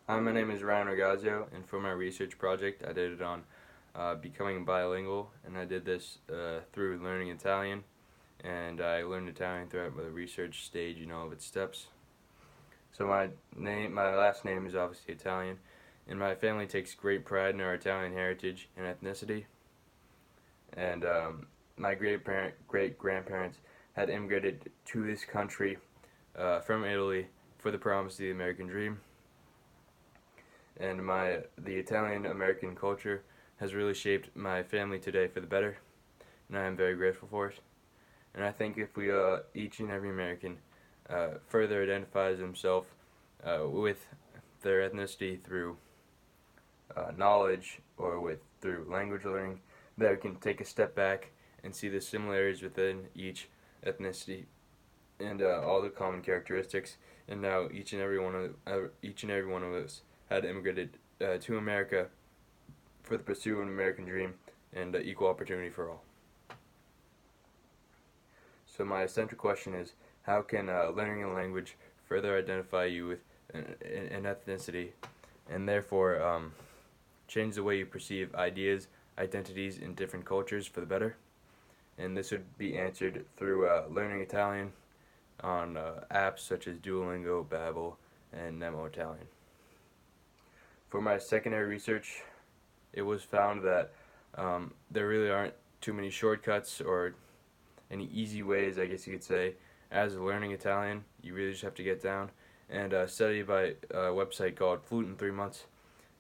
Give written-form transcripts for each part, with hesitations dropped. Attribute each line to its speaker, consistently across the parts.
Speaker 1: Hi, my name is Ryan Rigazio, and for my research project, I did it on becoming bilingual, and I did this through learning Italian, and I learned Italian throughout the research stage and all of its steps. So my last name is obviously Italian, and my family takes great pride in our Italian heritage and ethnicity. And my great grandparents had immigrated to this country from Italy for the promise of the American dream, and the Italian American culture has really shaped my family today for the better, and I am very grateful for it. And I think if we each and every American further identifies himself with their ethnicity through knowledge or through language learning, that we can take a step back and see the similarities within each ethnicity and all the common characteristics. And now each and every one of us had immigrated to America for the pursuit of an American dream and equal opportunity for all. So my central question is, how can learning a language further identify you with an ethnicity, and therefore change the way you perceive ideas, identities in different cultures for the better? And this would be answered through learning Italian on apps such as Duolingo, Babbel, and Nemo Italian. For my secondary research, it was found that there really aren't too many shortcuts or any easy ways, I guess you could say, as learning Italian. You really just have to get down. And a study by a website called Fluent in 3 Months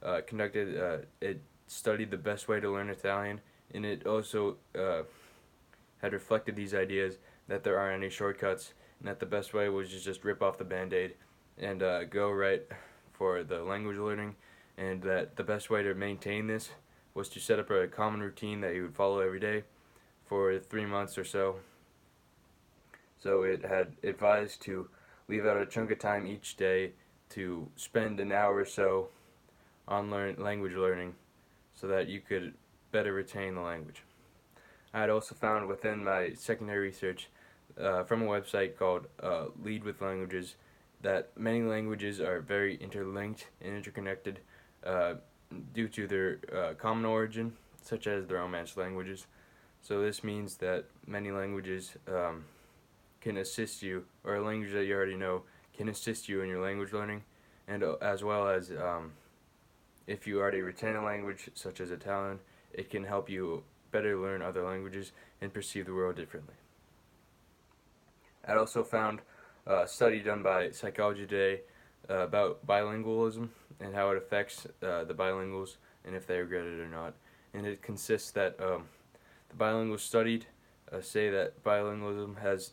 Speaker 1: it studied the best way to learn Italian, and it also had reflected these ideas that there aren't any shortcuts, and that the best way was just rip off the band-aid and go right for the language learning, and that the best way to maintain this was to set up a common routine that you would follow every day for 3 months or so. So it had advised to leave out a chunk of time each day to spend an hour or so on language learning so that you could better retain the language. I had also found within my secondary research from a website called Lead with Languages that many languages are very interlinked and interconnected due to their common origin, such as the Romance languages. So this means that many languages can assist you, or a language that you already know can assist you in your language learning, and as well as if you already retain a language such as Italian, it can help you better learn other languages and perceive the world differently. I also found a study done by Psychology Today about bilingualism and how it affects the bilinguals and if they regret it or not. And it consists that the bilinguals studied say that bilingualism has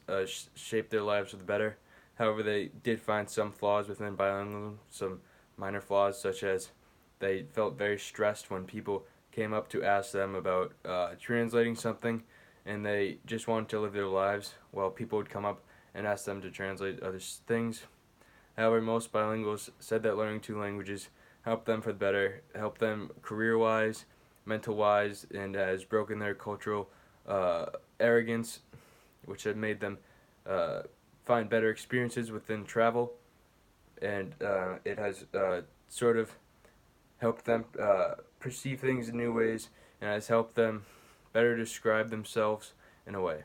Speaker 1: shaped their lives for the better. However, they did find some flaws within bilingualism, some minor flaws, such as they felt very stressed when people came up to ask them about translating something, and they just wanted to live their lives while people would come up and ask them to translate other things. However, most bilinguals said that learning two languages helped them for the better, helped them career-wise, mental-wise, and has broken their cultural arrogance, which had made them find better experiences within travel, and it has sort of helped them perceive things in new ways, and has helped them better describe themselves in a way.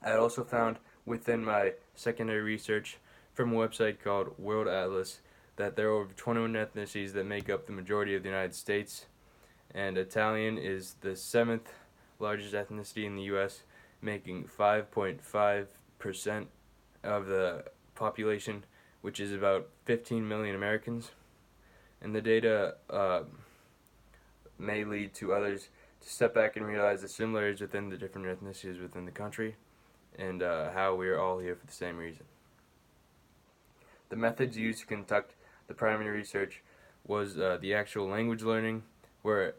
Speaker 1: I also found within my secondary research from a website called World Atlas that there are over 21 ethnicities that make up the majority of the United States, and Italian is the 7th largest ethnicity in the U.S., making 5.5% of the population, which is about 15 million Americans. And the data may lead to others to step back and realize the similarities within the different ethnicities within the country, and how we are all here for the same reason. The methods used to conduct the primary research was the actual language learning, where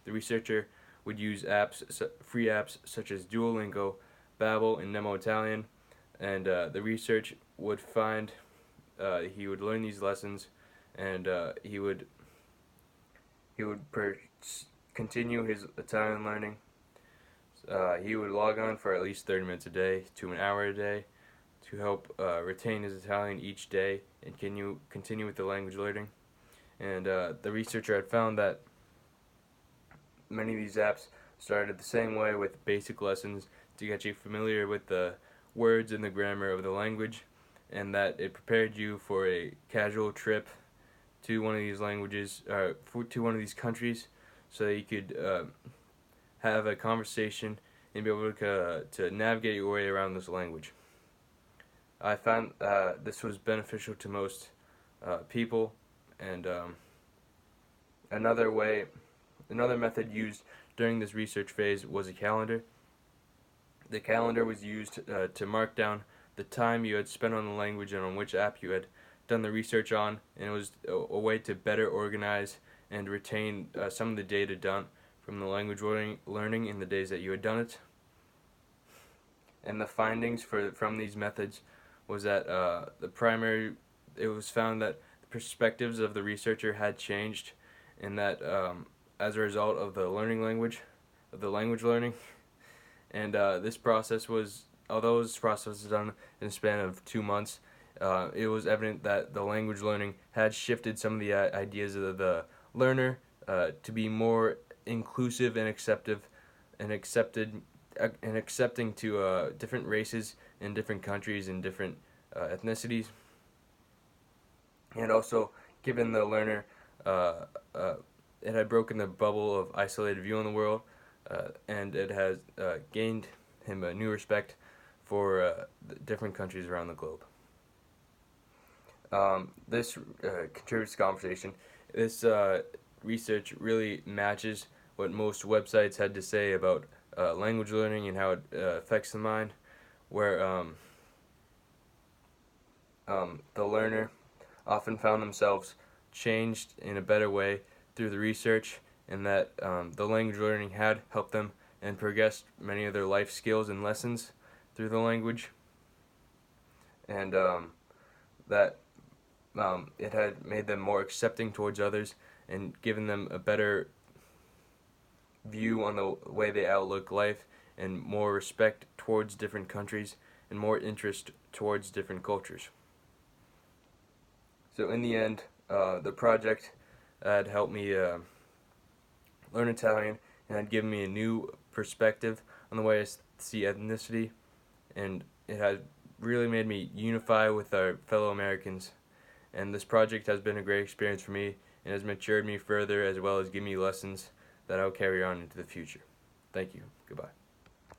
Speaker 1: the researcher would use free apps such as Duolingo, Babbel, and Nemo Italian, and the research would find he would learn these lessons, and he would continue his Italian learning. He would log on for at least 30 minutes a day to an hour a day to help retain his Italian each day and continue with the language learning. And the researcher had found that many of these apps started the same way, with basic lessons to get you familiar with the words and the grammar of the language, and that it prepared you for a casual trip to one of these languages, to one of these countries, so that you could have a conversation and be able to navigate your way around this language. I found this was beneficial to most people, and another method used during this research phase was a calendar. The calendar was used to mark down the time you had spent on the language and on which app you had done the research on, and it was a way to better organize and retain some of the data done from the language learning in the days that you had done it. And the findings from these methods was that it was found that the perspectives of the researcher had changed, and that as a result of the language learning, and this process was, although this process was done in a span of 2 months, it was evident that the language learning had shifted some of the ideas of the learner to be more inclusive and accepting to different races in different countries and different ethnicities, and also given the learner it had broken the bubble of isolated view on the world, and it has gained him a new respect for the different countries around the globe. This contributes to conversation. This research really matches what most websites had to say about language learning and how it affects the mind, where the learner often found themselves changed in a better way through the research, and that the language learning had helped them and progressed many of their life skills and lessons through the language, and that it had made them more accepting towards others and given them a better view on the way they outlook life, and more respect towards different countries and more interest towards different cultures. So in the end, the project had helped me learn Italian, and had given me a new perspective on the way I see ethnicity, and it had really made me unify with our fellow Americans. And this project has been a great experience for me and has matured me further, as well as given me lessons that I'll carry on into the future. Thank you. Goodbye.